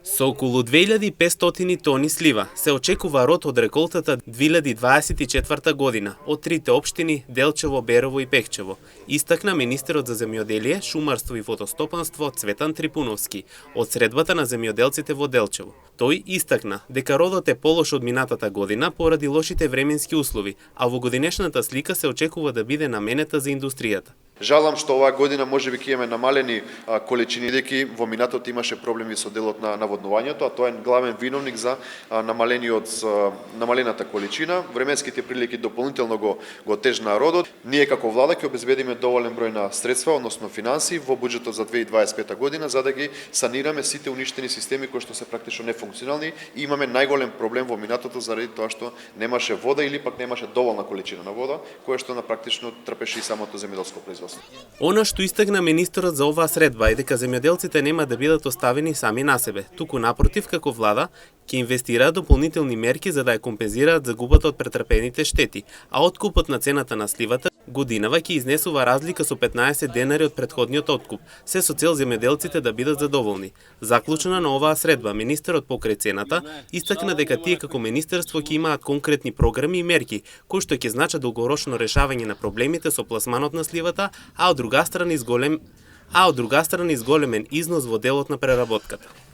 Со околу 2500 тони слива се очекува род од реколтата 2024 година од трите општини Делчево, Берово и Пехчево, истакна министерот за земјоделие, шумарство и водостопанство Цветан Трипуновски од средбата на земјоделците во Делчево. Тој истакна дека родот е полош од минатата година поради лошите временски услови, а во годинешната слика се очекува да биде наменета за индустријата. Жалам што оваа година можеби ќе имаме намалени количини, деки во минатото имаше проблеми со делот на наводнувањето, а тоа е главен виновник за намалената количина. Временските прилики дополнително го тежнаа родот. Ние како влада ќе обезбедиме доволен број на средства, односно финансии во буџетот за 2025 година за да ги санираме сите уништени системи кои што се практично нефункционални и имаме најголем проблем во минатото заради тоа што немаше вода или пак немаше доволна количина на вода, која што на практично трпеше и самото земјоделско производство. Она што истакна министерот за оваа средба е дека земјоделците нема да бидат оставени сами на себе, туку напротив како влада ќе инвестираат дополнителни мерки за да ја компензираат загубата од претрпените штети, а откупот на цената на сливата годинава ќе изнесува разлика со 15 денари од претходниот откуп, се со цел земјоделците да бидат задоволни. Заклучена на оваа средба, министерот покрај цената истакна дека тие како министерство ќе имаат конкретни програми и мерки кои што ќе значат долгорочно решавање на проблемите со пласманот на сливата, а од друга страна изголемен износ во делот на преработката.